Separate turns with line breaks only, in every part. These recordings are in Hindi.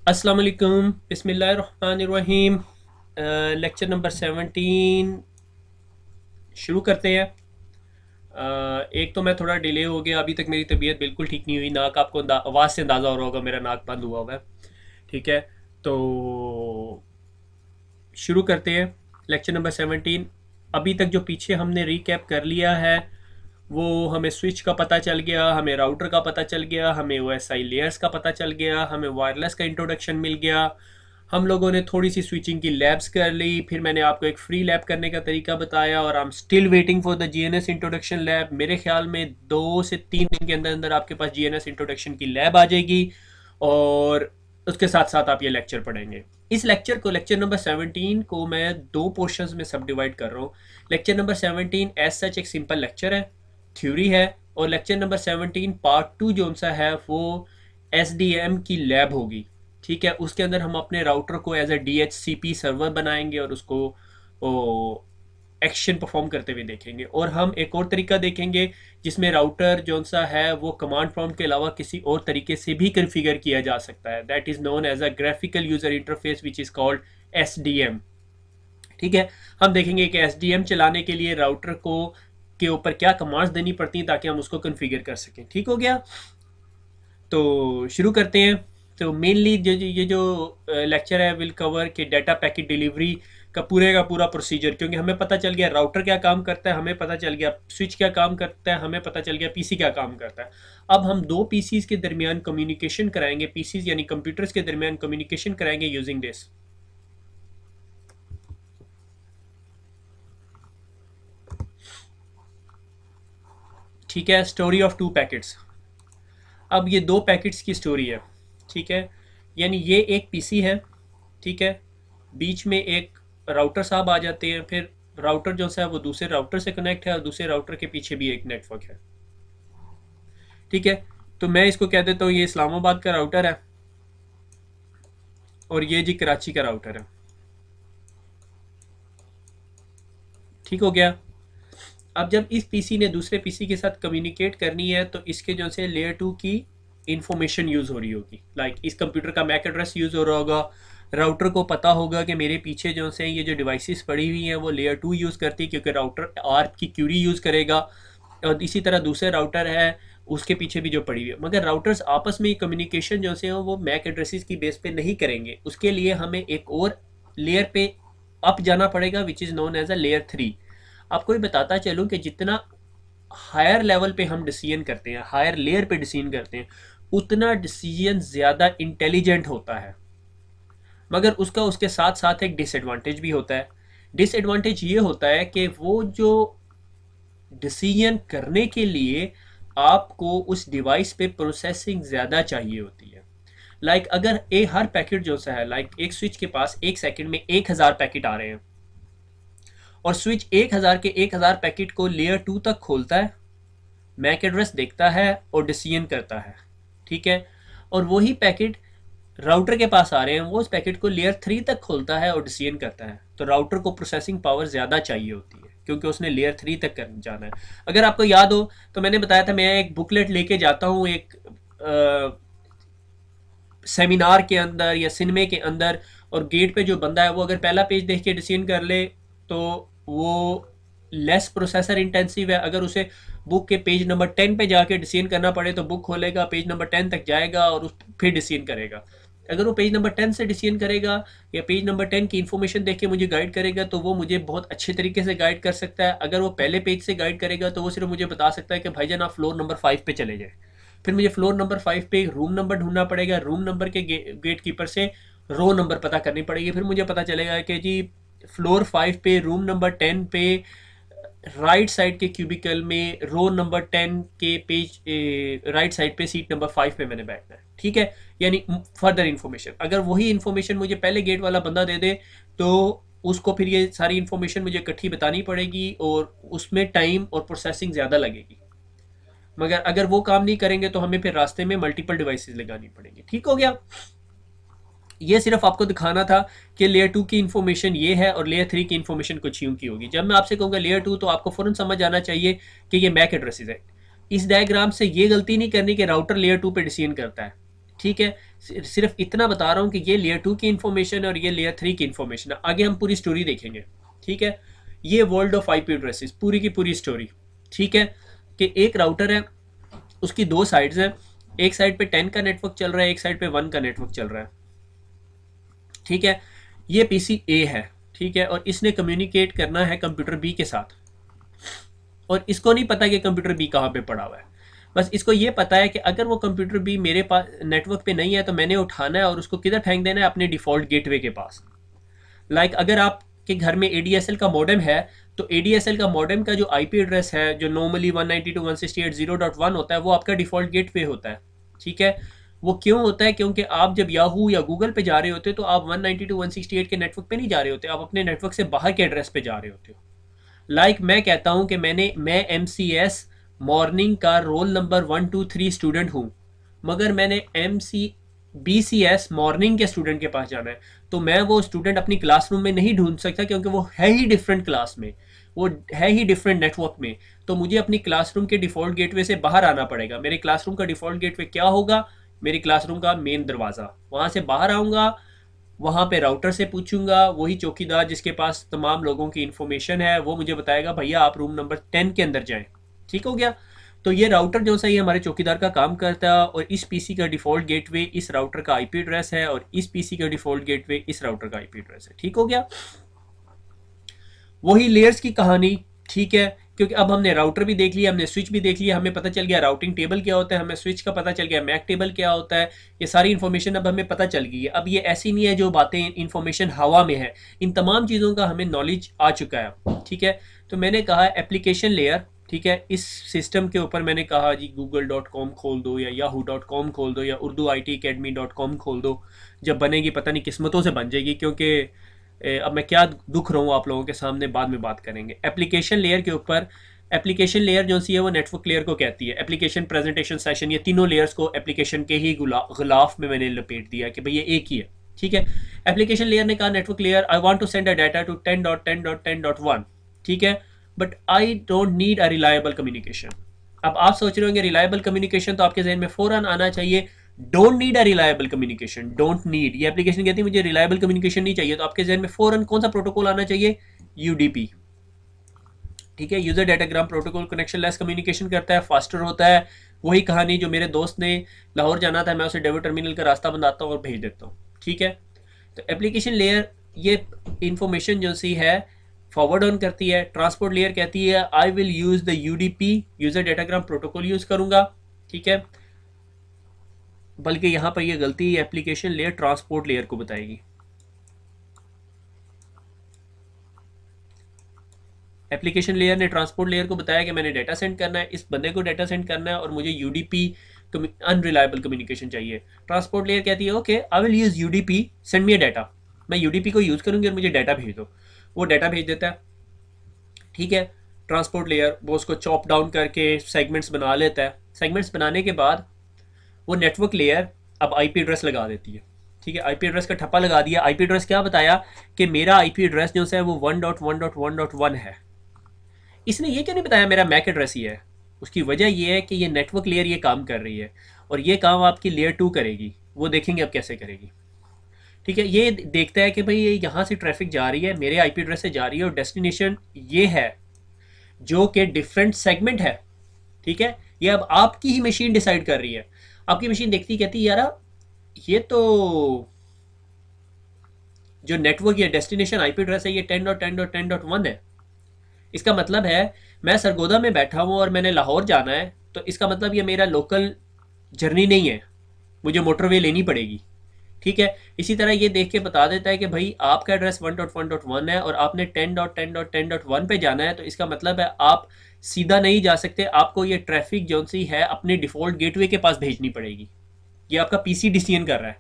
अस्सलाम वालेकुम, बिस्मिल्लाहिर्रहमानिर्रहीम। लेक्चर नंबर 17 शुरू करते हैं। एक तो मैं थोड़ा डिले हो गया, अभी तक मेरी तबीयत बिल्कुल ठीक नहीं हुई। नाक आपको आवाज़ से अंदाज़ा हो रहा होगा, मेरा नाक बंद हुआ हुआ है। ठीक है, तो शुरू करते हैं लेक्चर नंबर 17। अभी तक जो पीछे हमने रिकैप कर लिया है वो हमें स्विच का पता चल गया, हमें राउटर का पता चल गया, हमें ओएसआई लेयर्स का पता चल गया, हमें वायरलेस का इंट्रोडक्शन मिल गया। हम लोगों ने थोड़ी सी स्विचिंग की लैब्स कर ली, फिर मैंने आपको एक फ्री लैब करने का तरीका बताया और I am still waiting for the GNS introduction lab. मेरे ख्याल में 2 से 3 दिन के अंदर अंदर आपके पास जीएनएस इंट्रोडक्शन की लैब आ जाएगी और उसके साथ साथ आप ये लेक्चर पढ़ेंगे। इस लेक्चर को, लेक्चर नंबर 17 को मैं 2 पोर्शंस में सब डिवाइड कर रहा हूँ। लेक्चर नंबर 17 एज सच एक सिंपल लेक्चर है, थ्योरी है, और लेक्चर नंबर 17 पार्ट 2 जो सा है वो एसडीएम की लैब होगी। ठीक है, उसके अंदर हम अपने राउटर को एज ए डीएचसीपी सर्वर बनाएंगे और उसको एक्शन परफॉर्म करते हुए देखेंगे। और हम एक और तरीका देखेंगे जिसमें राउटर जो सा है वो कमांड प्रॉम्प्ट के अलावा किसी और तरीके से भी कन्फिगर किया जा सकता है। That is known as a graphical user interface which is called SDM. ठीक है, हम देखेंगे कि एसडीएम चलाने के लिए राउटर को के ऊपर क्या कमांड्स देनी पड़ती हैं ताकि हम उसको कन्फिगर कर सकें। ठीक हो गया, तो शुरू करते हैं। तो मेनली ये जो लेक्चर है विल कवर कि डाटा पैकेट डिलीवरी का पूरा प्रोसीजर, क्योंकि हमें पता चल गया राउटर क्या काम करता है, हमें पता चल गया स्विच क्या काम करता है, हमें पता चल गया पीसी क्या काम करता है। अब हम दो पीसीज के दरमियान कम्युनिकेशन कराएंगे, पीसीज यानी कंप्यूटर्स के दरमियान कम्युनिकेशन कराएंगे यूजिंग दिस। ठीक है, स्टोरी ऑफ 2 पैकेट्स। अब ये 2 पैकेट्स की स्टोरी है। ठीक है, यानी ये एक पीसी है। ठीक है, बीच में एक राउटर साहब आ जाते हैं, फिर राउटर जो है वो दूसरे राउटर से कनेक्ट है और दूसरे राउटर के पीछे भी एक नेटवर्क है। ठीक है, तो मैं इसको कह देता हूँ ये इस्लामाबाद का राउटर है और ये जी कराची का राउटर है। ठीक हो गया। अब जब इस पीसी ने दूसरे पीसी के साथ कम्युनिकेट करनी है तो इसके जो से लेयर 2 की इंफॉर्मेशन यूज़ हो रही होगी। लाइक इस कंप्यूटर का मैक एड्रेस यूज़ हो रहा होगा, राउटर को पता होगा कि मेरे पीछे जो से ये जो डिवाइसेस पड़ी हुई हैं वो लेयर 2 यूज़ करती है, क्योंकि राउटर आर्प की क्यूरी यूज़ करेगा। और इसी तरह दूसरे राउटर है उसके पीछे भी जो पड़ी हुई है, मगर राउटर्स आपस में कम्युनिकेशन जो से वो मैक एड्रेसेस की बेस पे नहीं करेंगे। उसके लिए हमें एक और लेयर पे अप जाना पड़ेगा which is known as a layer 3। आपको ये बताता चलूँ कि जितना हायर लेवल पे हम डिसीजन करते हैं, हायर लेयर पे डिसीजन करते हैं, उतना डिसीजन ज़्यादा इंटेलिजेंट होता है। मगर उसका उसके साथ साथ एक डिसएडवांटेज भी होता है। डिसएडवांटेज ये होता है कि वो जो डिसीजन करने के लिए आपको उस डिवाइस पे प्रोसेसिंग ज़्यादा चाहिए होती है। लाइक अगर हर पैकेट जो सा है, लाइक एक स्विच के पास 1 सेकंड में 1000 पैकेट आ रहे हैं और स्विच 1000 के 1000 पैकेट को लेयर 2 तक खोलता है, मैक एड्रेस देखता है और डिसीजन करता है। ठीक है, और वही पैकेट राउटर के पास आ रहे हैं, वो उस पैकेट को लेयर 3 तक खोलता है और डिसीजन करता है। तो राउटर को प्रोसेसिंग पावर ज़्यादा चाहिए होती है क्योंकि उसने लेयर 3 तक कर जाना है। अगर आपको याद हो तो मैंने बताया था मैं एक बुकलेट लेके जाता हूँ एक सेमिनार के अंदर या सिनेमे के अंदर, और गेट पे जो बंदा है वो अगर पहला पेज देख के डिसीजन कर ले तो वो लेस प्रोसेसर इंटेंसिव है। अगर उसे बुक के पेज नंबर 10 पे जाके डिसीजन करना पड़े तो बुक खोलेगा, पेज नंबर 10 तक जाएगा और फिर डिसीजन करेगा। अगर वो पेज नंबर 10 से डिसीजन करेगा या पेज नंबर 10 की इन्फॉर्मेशन देख के मुझे गाइड करेगा तो वो मुझे बहुत अच्छे तरीके से गाइड कर सकता है। अगर वो पहले पेज से गाइड करेगा तो वो सिर्फ मुझे बता सकता है कि भाईजान आप फ्लोर नंबर 5 पे चले जाए। फिर मुझे फ्लोर नंबर 5 पे रूम नंबर ढूंढना पड़ेगा, रूम नंबर के गेट कीपर से रो नंबर पता करनी पड़ेगी। फिर मुझे पता चलेगा कि जी फ्लोर 5 पे रूम नंबर 10 पे राइट साइड के क्यूबिकल में रो नंबर 10 के पेज राइट साइड पे सीट नंबर 5 पे मैंने बैठना है। ठीक है, यानी फर्दर इन्फॉर्मेशन अगर वही इन्फॉर्मेशन मुझे पहले गेट वाला बंदा दे दे तो उसको फिर ये सारी इन्फॉर्मेशन मुझे इकट्ठी बतानी पड़ेगी और उसमें टाइम और प्रोसेसिंग ज़्यादा लगेगी। मगर अगर वो काम नहीं करेंगे तो हमें फिर रास्ते में मल्टीपल डिवाइसेस लगानी पड़ेंगी। ठीक हो गया, ये सिर्फ आपको दिखाना था कि लेयर 2 की इन्फॉर्मेशन ये है और लेयर 3 की इन्फॉर्मेशन कुछ यूं की होगी। जब मैं आपसे कहूँगा लेयर 2 तो आपको फ़ौरन समझ आना चाहिए कि ये मैक एड्रेसेस है। इस डायग्राम से ये गलती नहीं करनी कि राउटर लेयर 2 पे डिसीजन करता है। ठीक है, सिर्फ इतना बता रहा हूँ कि ये लेयर 2 की इन्फॉर्मेशन और ये लेयर 3 की इन्फॉर्मेशन है। आगे हम पूरी स्टोरी देखेंगे। ठीक है, ये वर्ल्ड ऑफ आईपी एड्रेसेस पूरी की पूरी स्टोरी। ठीक है, कि एक राउटर है, उसकी दो साइड्स हैं, एक साइड पे 10 का नेटवर्क चल रहा है, एक साइड पे 1 का नेटवर्क चल रहा है। ठीक है, ये पीसी ए है। ठीक है, और इसने कम्युनिकेट करना है कंप्यूटर बी के साथ, और इसको नहीं पता कि कंप्यूटर बी कहाँ पे पड़ा हुआ है। बस इसको ये पता है कि अगर वो कंप्यूटर बी मेरे पास नेटवर्क पे नहीं है तो मैंने उठाना है और उसको किधर फेंक देना है, अपने डिफ़ॉल्ट गेटवे के पास। अगर आपके घर में एडीएसएल का मॉडेम है, तो एडीएसएल का मॉडेम का जो आईपी एड्रेस है, जो नॉर्मली 192.168.0.1 होता है, वो आपका डिफ़ॉल्ट गेटवे होता है। ठीक है, वो क्यों होता है? क्योंकि आप जब याहू या गूगल पे जा रहे होते हो तो आप 192.168 के नेटवर्क पे नहीं जा रहे होते, आप अपने नेटवर्क से बाहर के एड्रेस पे जा रहे होते हो। मैं कहता हूं कि मैं एमसीएस मॉर्निंग का रोल नंबर 123 स्टूडेंट हूं, मगर मैंने बीसीएस मॉर्निंग के स्टूडेंट के पास जाना है, तो मैं वो स्टूडेंट अपनी क्लासरूम में नहीं ढूंढ सकता, क्योंकि वो है ही डिफरेंट क्लास में, वो है ही डिफरेंट नेटवर्क में। तो मुझे अपनी क्लासरूम के डिफ़ॉल्ट गेटवे से बाहर आना पड़ेगा। मेरे क्लासरूम का डिफ़ॉल्ट गेटवे क्या होगा? मेरी क्लासरूम का मेन दरवाज़ा। वहाँ से बाहर आऊँगा, वहाँ पे राउटर से पूछूंगा, वही चौकीदार जिसके पास तमाम लोगों की इन्फॉर्मेशन है, वो मुझे बताएगा भैया आप रूम नंबर 10 के अंदर जाएं। ठीक हो गया? तो ये राउटर जो सा, ये हमारे चौकीदार का काम करता है, और इस पीसी का डिफ़ॉल्ट गेटवे इस राउटर का आईपी एड्रेस है, और इस पीसी का डिफ़ॉल्ट गेटवे इस राउटर का आईपी एड्रेस है। ठीक हो गया? वही लेयर्स की कहानी। ठीक है, क्योंकि अब हमने राउटर भी देख लिया, हमने स्विच भी देख लिया, हमें पता चल गया राउटिंग टेबल क्या होता है, हमें स्विच का पता चल गया मैक टेबल क्या होता है, ये सारी इन्फॉर्मेशन अब हमें पता चल गई है। अब ये ऐसी नहीं है जो बातें इन्फॉर्मेशन हवा में है, इन तमाम चीज़ों का हमें नॉलेज आ चुका है। ठीक है, तो मैंने कहा एप्लीकेशन लेयर। ठीक है, इस सिस्टम के ऊपर मैंने कहा जी google.com खोल दो, या yahoo.com खोल दो, या urduitacademy.com खोल दो। जब बनेगी पता नहीं, किस्मतों से बन जाएगी, क्योंकि अब मैं क्या दुख रहा हूँ आप लोगों के सामने, बाद में बात करेंगे। एप्लीकेशन लेयर के ऊपर, एप्लीकेशन लेयर जो सी है वो नेटवर्क लेयर को कहती है। एप्लीकेशन, प्रेजेंटेशन, सेशन, ये तीनों लेयर्स को एप्लीकेशन के ही गुलाफ में मैंने लपेट दिया कि भाई ये एक ही है। ठीक है, एप्लीकेशन लेयर ने कहा network layer, I want to send a data to 10.10.10.1। ठीक है, but I don't need a reliable communication. अब आप सोच रहे होंगे रिलायबल कम्युनिकेशन, तो आपके जहन में फौरन आना चाहिए don't need a reliable communication. Don't need, ये एप्लीकेशन कहती है मुझे रिलायबल कम्युनिकेशन नहीं चाहिए, तो आपके जहन में फौरन कौन सा प्रोटोकॉल आना चाहिए? यूडीपी। ठीक है, user datagram protocol connection less communication करता है, फास्टर होता है। वही कहानी जो मेरे दोस्त ने लाहौर जाना था, मैं उसे डेविड टर्मिनल का रास्ता बताता हूँ और भेज देता हूँ। ठीक है, तो एप्लीकेशन लेयर ये इंफॉर्मेशन जो सी है फॉरवर्ड ऑन करती है। ट्रांसपोर्ट लेयर कहती है I will use the UDP, user datagram protocol use करूंगा। ठीक है, बल्कि यहां पर यह गलती एप्लीकेशन लेयर ट्रांसपोर्ट लेयर को बताएगी। एप्लीकेशन लेयर ने ट्रांसपोर्ट लेयर को बताया कि मैंने डाटा सेंड करना है, इस बंदे को डाटा सेंड करना है, और मुझे यूडीपी अनरिलायबल कम्युनिकेशन चाहिए। ट्रांसपोर्ट लेयर कहती है okay I will use UDP, send me a data. मैं यूडीपी को यूज करूंगी और मुझे डाटा भेज दो। वो डाटा भेज देता है। ठीक है, ट्रांसपोर्ट लेयर वो उसको चॉप डाउन करके सेगमेंट्स बना लेता है। सेगमेंट्स बनाने के बाद वो नेटवर्क लेयर अब आईपी एड्रेस लगा देती है। ठीक है, आईपी एड्रेस का ठप्पा लगा दिया। आईपी एड्रेस क्या बताया कि मेरा आईपी एड्रेस जो है वो 1.1.1.1 है। इसने ये क्यों नहीं बताया मेरा मैक एड्रेस ही है? उसकी वजह ये है कि ये नेटवर्क लेयर ये काम कर रही है, और ये काम आपकी लेयर 2 करेगी। वो देखेंगे अब कैसे करेगी। ठीक है, ये देखता है कि भाई ये यहाँ से ट्रैफिक जा रही है, मेरे आईपी एड्रेस से जा रही है, और डेस्टिनेशन ये है जो कि डिफरेंट सेगमेंट है। ठीक है, ये अब आपकी ही मशीन डिसाइड कर रही है। आपकी मशीन देखती कहती यार ये तो जो नेटवर्क या डेस्टिनेशन आईपी एड्रेस है ये 10.10.10.1 है। इसका मतलब है मैं सरगोदा में बैठा हूँ और मैंने लाहौर जाना है, तो इसका मतलब ये मेरा लोकल जर्नी नहीं है, मुझे मोटरवे लेनी पड़ेगी। ठीक है, इसी तरह ये देख के बता देता है कि भाई आपका एड्रेस 1.1.1 है और आपने 10.10.10.1 पे जाना है, तो इसका मतलब है आप सीधा नहीं जा सकते, आपको ये ट्रैफिक जो सी है अपने डिफ़ॉल्ट गेटवे के पास भेजनी पड़ेगी। ये आपका पीसी डिसीजन कर रहा है।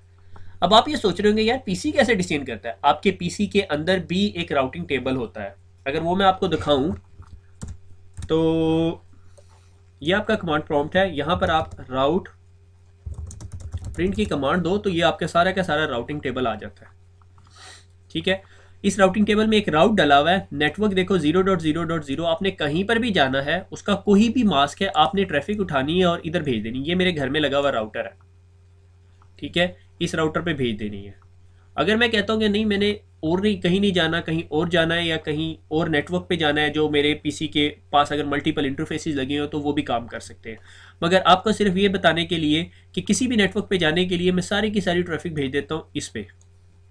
अब आप ये सोच रहे होंगे यार पीसी कैसे डिसीजन करता है? आपके पीसी के अंदर भी एक राउटिंग टेबल होता है। अगर वो मैं आपको दिखाऊं तो ये आपका कमांड प्रॉम्प्ट है, यहाँ पर आप राउट प्रिंट की कमांड दो तो ये आपके सारा का सारा राउटिंग टेबल आ जाता है। ठीक है, इस राउटिंग टेबल में एक राउट डाला हुआ है। नेटवर्क देखो 0.0.0, आपने कहीं पर भी जाना है, उसका कोई भी मास्क है, आपने ट्रैफिक उठानी है और इधर भेज देनी। ये मेरे घर में लगा हुआ राउटर है। ठीक है, इस राउटर पे भेज देनी है। अगर मैं कहता हूँ कि नहीं, मैंने और नहीं, कहीं नहीं जाना, कहीं और जाना है या कहीं और नेटवर्क पे जाना है जो मेरे पीसी के पास अगर मल्टीपल इंटरफेसेस लगे हो, तो वो भी काम कर सकते हैं। मगर आपको सिर्फ ये बताने के लिए कि किसी भी नेटवर्क पे जाने के लिए मैं सारी की सारी ट्रैफिक भेज देता हूँ इस पे,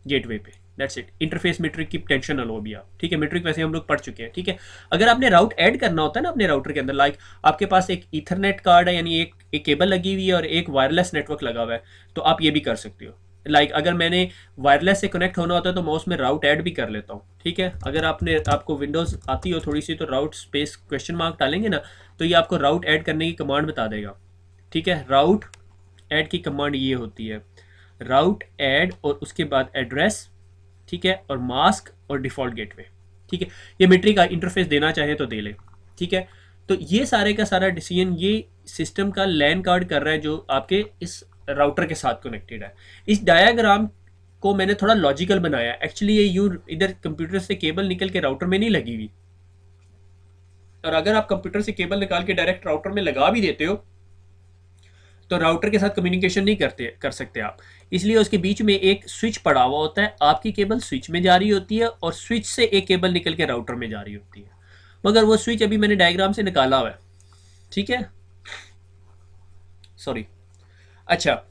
गेटवे पे। That's it. इंटरफेस मीट्रिक की टेंशन ना लो अभी आप, ठीक है। मीट्रिक वैसे हम लोग पढ़ चुके हैं, ठीक है। अगर आपने राउट ऐड करना होता है ना अपने राउटर के अंदर, लाइक आपके पास एक ईथरनेट कार्ड है, यानी एक केबल लगी हुई है और एक वायरलेस नेटवर्क लगा हुआ है, तो आप ये भी कर सकते हो। लाइक अगर मैंने वायरलेस से कनेक्ट होना होता है तो मैं उसमें राउट ऐड भी कर लेता हूँ, ठीक है। अगर आपको विंडोज आती हो थोड़ी सी, तो राउट स्पेस क्वेश्चन मार्क डालेंगे ना, तो ये आपको राउट ऐड करने की कमांड बता देगा, ठीक है। राउट ऐड की कमांड ये होती है, राउट ऐड और उसके बाद एड्रेस, ठीक है, और मास्क और डिफॉल्ट गेटवे, ठीक है। ये मीट्रिक का इंटरफेस देना चाहे तो दे ले, ठीक है। तो ये सारे का सारा डिसीजन ये सिस्टम का लैन कार्ड कर रहा है जो आपके इस राउटर के साथ कनेक्टेड है। इस डायग्राम को मैंने थोड़ा लॉजिकल बनाया। एक्चुअली ये यूं इधर कंप्यूटर से केबल निकल के राउटर में नहीं लगी हुई, और अगर आप कंप्यूटर से केबल निकाल के डायरेक्ट राउटर में लगा भी देते हो तो राउटर के साथ कम्युनिकेशन नहीं कर सकते आप। इसलिए उसके बीच में एक स्विच पड़ा हुआ होता है, आपकी केबल स्विच में जा रही होती है और स्विच से एक केबल निकल के राउटर में जा रही होती है। मगर वो स्विच अभी मैंने डायग्राम से निकाला हुआ है, ठीक है, सॉरी। अच्छा,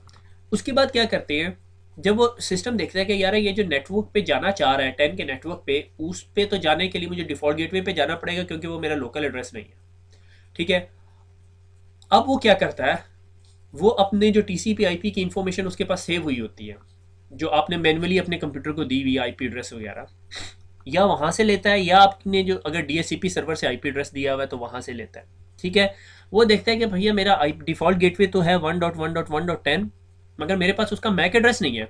उसके बाद क्या करते हैं, जब वो सिस्टम देखता है कि यार ये जो नेटवर्क पे जाना चाह रहा है 10 के नेटवर्क पे, उस पे तो जाने के लिए मुझे डिफॉल्ट गेटवे पे जाना पड़ेगा क्योंकि वो मेरा लोकल एड्रेस नहीं है, ठीक है। अब वो क्या करता है, वो अपने जो टीसीपी आईपी की इंफॉर्मेशन उसके पास सेव हुई होती है, जो आपने मैन्युअली अपने कंप्यूटर को दी हुई आईपी एड्रेस वगैरह, या वहां से लेता है, या आपने जो अगर डीएचसीपी सर्वर से आईपी एड्रेस दिया हुआ है तो वहां से लेता है, ठीक है। वो देखता है कि भैया मेरा डिफॉल्ट गेटवे तो है 1.1.1.10, मगर मेरे पास उसका मैक एड्रेस नहीं है।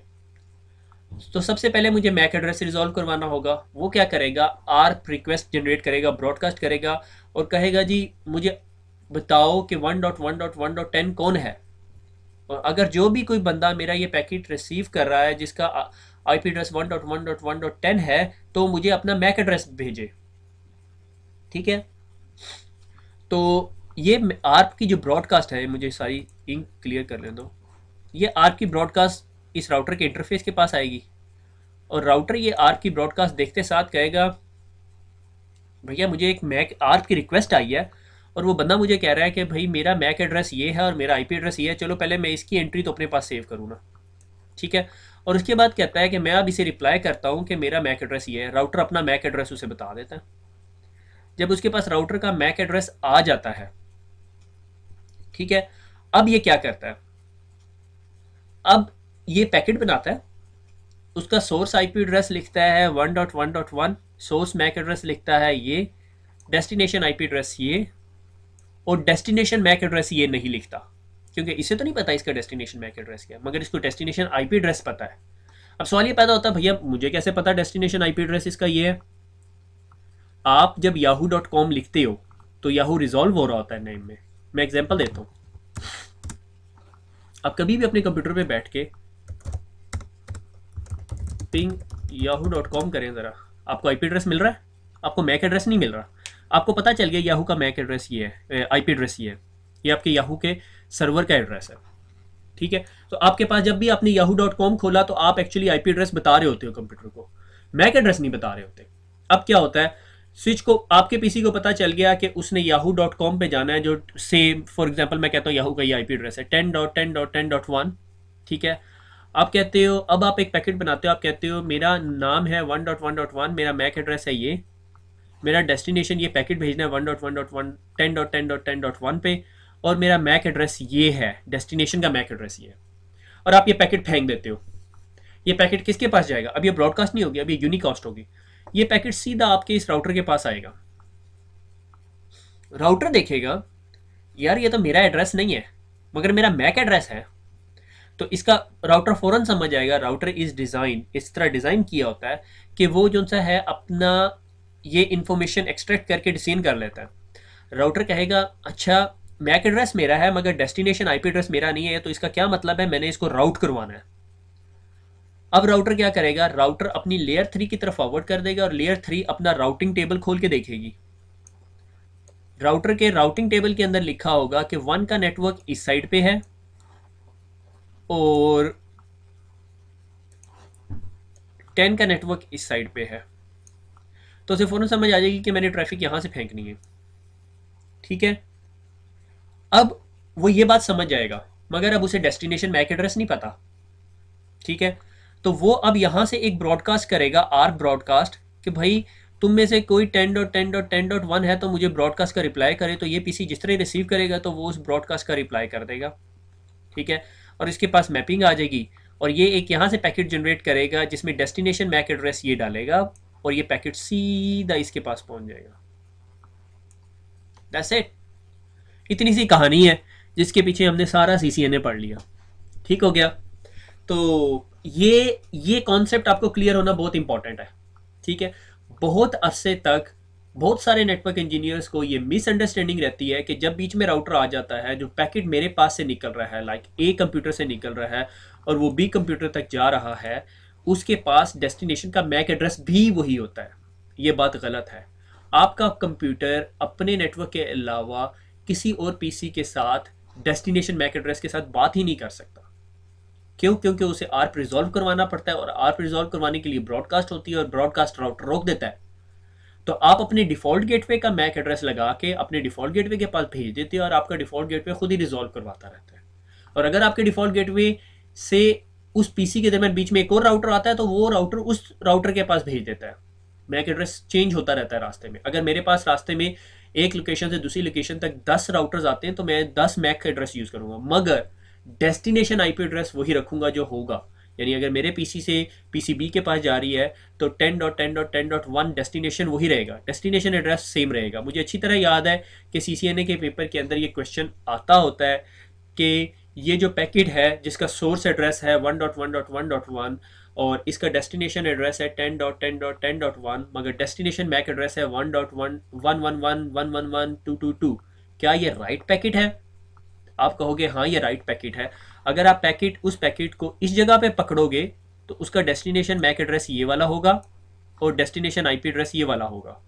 तो सबसे पहले मुझे मैक एड्रेस रिजॉल्व करवाना होगा। वो क्या करेगा, आर्प रिक्वेस्ट जनरेट करेगा, ब्रॉडकास्ट करेगा और कहेगा जी मुझे बताओ कि 1.1.1.10 कौन है। और अगर जो भी कोई बंदा मेरा ये पैकेट रिसीव कर रहा है जिसका आईपी एड्रेस 1.1.1.10 है, तो मुझे अपना मैक एड्रेस भेजे, ठीक है। तो ये आर्प की जो ब्रॉडकास्ट है, मुझे सारी इंक क्लियर कर लें दो। ये आर्प की ब्रॉडकास्ट इस राउटर के इंटरफेस के पास आएगी और राउटर ये आर्प की ब्रॉडकास्ट देखते साथ कहेगा भैया मुझे एक मैक आर्प की रिक्वेस्ट आई है और वो बंदा मुझे कह रहा है कि भाई मेरा मैक एड्रेस ये है और मेरा आईपी एड्रेस ये है, चलो पहले मैं इसकी एंट्री तो अपने पास सेव करूँ ना, ठीक है। और उसके बाद कहता है कि मैं अब इसे रिप्लाई करता हूँ कि मेरा मैक एड्रेस ये है। राउटर अपना मैक एड्रेस उसे बता देता है। जब उसके पास राउटर का मैक एड्रेस आ जाता है, ठीक है, अब ये क्या करता है, अब ये पैकेट बनाता है, उसका सोर्स आईपी एड्रेस लिखता है 1.1.1, सोर्स मैक एड्रेस लिखता है ये, डेस्टिनेशन आईपी एड्रेस ये, और डेस्टिनेशन मैक एड्रेस ये नहीं लिखता क्योंकि इसे तो नहीं पता इसका डेस्टिनेशन मैक एड्रेस क्या है, मगर इसको डेस्टिनेशन आईपी एड्रेस पता है। अब सवाल ये पैदा होता है भैया मुझे कैसे पता डेस्टिनेशन आईपी एड्रेस इसका ये है। आप जब yahoo.com लिखते हो तो याहू रिजॉल्व हो रहा होता है नेम में। मैं एग्जांपल देता हूँ, आप कभी भी अपने कंप्यूटर पे बैठ के पिंग yahoo.com करें ज़रा, आपको आईपी एड्रेस मिल रहा है, आपको मैक एड्रेस नहीं मिल रहा। आपको पता चल गया याहू का मैक एड्रेस ये है, आईपी एड्रेस ये है, ये आपके याहू के सर्वर का एड्रेस है, ठीक है। तो आपके पास जब भी आपने yahoo.com खोला तो आप एक्चुअली आईपी एड्रेस बता रहे होते हो कंप्यूटर को, मैक एड्रेस नहीं बता रहे होते। अब क्या होता है, स्विच को आपके पीसी को पता चल गया कि उसने yahoo.com पे जाना है, जो सेम फॉर एग्जांपल मैं कहता हूँ याहू का ये आईपी एड्रेस है 10.10.10.1, ठीक है। आप कहते हो, अब आप एक पैकेट बनाते हो, आप कहते हो मेरा नाम है 1.1.1, मेरा मैक एड्रेस है ये, मेरा डेस्टिनेशन ये पैकेट भेजना है 1.1.1 10.10.10.1 पे, और मेरा मैक एड्रेस ये है, डेस्टिनेशन का मैक एड्रेस ये है, और आप ये पैकेट फेंक देते हो। ये पैकेट किसके पास जाएगा, अब ये ब्रॉडकास्ट नहीं होगी, अब ये यूनिकास्ट होगी। ये पैकेट सीधा आपके इस राउटर के पास आएगा। राउटर देखेगा यार ये तो मेरा एड्रेस नहीं है मगर मेरा मैक एड्रेस है, तो इसका राउटर फौरन समझ जाएगा। राउटर इज डिज़ाइन इस तरह डिज़ाइन किया होता है कि वो जो सा है अपना ये इंफॉर्मेशन एक्सट्रैक्ट करके डिसीजन कर लेता है। राउटर कहेगा अच्छा मैक एड्रेस मेरा है मगर डेस्टिनेशन आईपी एड्रेस मेरा नहीं है, तो इसका क्या मतलब है, मैंने इसको राउट करवाना है। अब राउटर क्या करेगा, राउटर अपनी लेयर 3 की तरफ फॉरवर्ड कर देगा और लेयर 3 अपना राउटिंग टेबल खोल के देखेगी। राउटर के राउटिंग टेबल के अंदर लिखा होगा कि 1 का नेटवर्क इस साइड पे है और 10 का नेटवर्क इस साइड पे है, तो उसे फ़ौरन समझ आ जाएगी कि मैंने ट्रैफिक यहाँ से फेंकनी है। ठीक है, अब वो ये बात समझ जाएगा, मगर अब उसे डेस्टिनेशन मैक एड्रेस नहीं पता। ठीक है, तो वो अब यहाँ से एक ब्रॉडकास्ट करेगा, आर्क ब्रॉडकास्ट, कि भाई तुम में से कोई 10.10.10.1 है तो मुझे ब्रॉडकास्ट का रिप्लाई करे। तो ये पीसी जिस तरह रिसीव करेगा तो वो उस ब्रॉडकास्ट का रिप्लाई कर देगा। ठीक है, और इसके पास मैपिंग आ जाएगी, और ये एक यहाँ से पैकेट जनरेट करेगा जिसमें डेस्टिनेशन मैक एड्रेस ये डालेगा, और ये पैकेट सीधा इसके पास पहुंच जाएगा। That's it. इतनी सी कहानी है जिसके पीछे हमने सारा सीसीएनए पढ़ लिया। ठीक हो गया। तो ये कॉन्सेप्ट आपको क्लियर होना बहुत इंपॉर्टेंट है। ठीक है, बहुत अरसे तक बहुत सारे नेटवर्क इंजीनियर्स को ये मिसअंडरस्टैंडिंग रहती है कि जब बीच में राउटर आ जाता है, जो पैकेट मेरे पास से निकल रहा है, लाइक ए कंप्यूटर से निकल रहा है और वो बी कंप्यूटर तक जा रहा है, उसके पास डेस्टिनेशन का मैक एड्रेस भी वही होता है। ये बात गलत है। आपका कंप्यूटर अपने नेटवर्क के अलावा किसी और पीसी के साथ डेस्टिनेशन मैक एड्रेस के साथ बात ही नहीं कर सकता। क्यों? क्योंकि उसे आर्प रिजॉल्व करवाना पड़ता है, और आर्प रिजॉल्व करवाने के लिए ब्रॉडकास्ट होती है, और ब्रॉडकास्ट राउटर रोक देता है। तो आप अपने डिफॉल्ट गेटवे का मैक एड्रेस लगा के अपने डिफॉल्ट गेटवे के पास भेज देते हैं, और आपका डिफॉल्ट गेटवे खुद ही रिजॉल्व करवाता रहता है। और अगर आपके डिफॉल्ट गेटवे से उस पीसी के दरमियान बीच में एक और राउटर आता है, तो वो राउटर उस राउटर के पास भेज देता है। मैक एड्रेस चेंज होता रहता है रास्ते में। अगर मेरे पास रास्ते में एक लोकेशन से दूसरी लोकेशन तक 10 राउटर्स आते हैं तो मैं 10 मैक एड्रेस यूज करूंगा, मगर डेस्टिनेशन आईपी एड्रेस वही रखूंगा जो होगा। यानी अगर मेरे पीसी से पीसीबी के पास जा रही है तो 10.10.10.1 डेस्टिनेशन वही रहेगा, डेस्टिनेशन एड्रेस सेम रहेगा। मुझे अच्छी तरह याद है कि सीसीएनए के पेपर के अंदर ये क्वेश्चन आता होता है कि ये जो पैकेट है जिसका सोर्स एड्रेस है 1.1.1.1 और इसका डेस्टिनेशन एड्रेस है 10.10.10.1, मगर डेस्टिनेशन मैक एड्रेस है 1.1.111.111.222, क्या ये राइट पैकेट है? आप कहोगे हाँ ये राइट पैकेट है। अगर आप उस पैकेट को इस जगह पे पकड़ोगे तो उसका डेस्टिनेशन मैक एड्रेस ये वाला होगा और डेस्टिनेशन आईपी एड्रेस ये वाला होगा।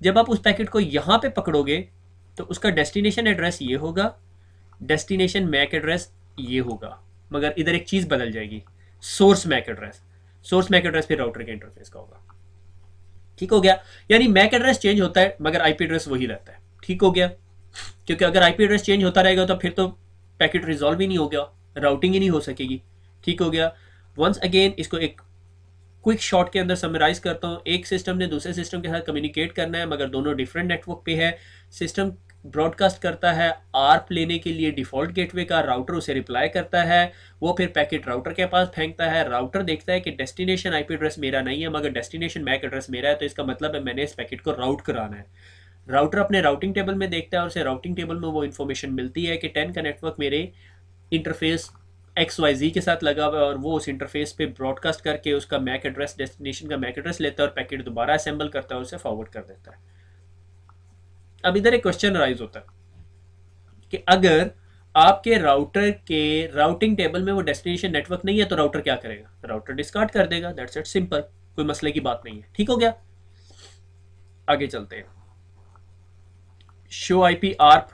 जब आप उस पैकेट को यहाँ पे पकड़ोगे तो उसका डेस्टिनेशन एड्रेस ये होगा, डेस्टिनेशन मैक एड्रेस ये होगा, मगर इधर एक चीज़ बदल जाएगी, source MAC address. Source MAC address फिर राउटर के इंटरफेस का होगा। ठीक हो गया। यानी मैक एड्रेस चेंज होता है मगर आईपी एड्रेस वही रहता है। ठीक हो गया, क्योंकि अगर आईपी एड्रेस चेंज होता रहेगा तो फिर तो पैकेट रिजॉल्व ही नहीं हो गया, राउटिंग ही नहीं हो सकेगी। ठीक हो गया। वंस अगेन इसको एक क्विक शॉट के अंदर समराइज करता हूँ। एक सिस्टम ने दूसरे सिस्टम के साथ कम्युनिकेट करना है, मगर दोनों डिफरेंट नेटवर्क पे है। सिस्टम ब्रॉडकास्ट करता है आर्प लेने के लिए डिफॉल्ट गेटवे का, राउटर उसे रिप्लाई करता है, वो फिर पैकेट राउटर के पास फेंकता है। राउटर देखता है कि डेस्टिनेशन आईपी एड्रेस मेरा नहीं है मगर डेस्टिनेशन मैक एड्रेस मेरा है, तो इसका मतलब है मैंने इस पैकेट को राउट कराना है। राउटर अपने राउटिंग टेबल में देखता है और उसे राउटिंग टेबल में वो इन्फॉर्मेशन मिलती है कि 10 का नेटवर्क मेरे इंटरफेस XYZ के साथ लगा हुआ है, और वो उस इंटरफेस पे ब्रॉडकास्ट करके उसका मैक एड्रेस, डेस्टिनेशन का मैक एड्रेस लेता है और पैकेट दोबारा असेंबल करता है और उसे फॉरवर्ड कर देता है। अब इधर एक क्वेश्चन राइज होता है कि अगर आपके राउटर के राउटिंग टेबल में वो डेस्टिनेशन नेटवर्क नहीं है तो राउटर क्या करेगा? राउटर डिस्कार्ड कर देगा। दैट्स इट, सिंपल, कोई मसले की बात नहीं है। ठीक हो गया। आगे चलते हैं। शो आईपी आर्प,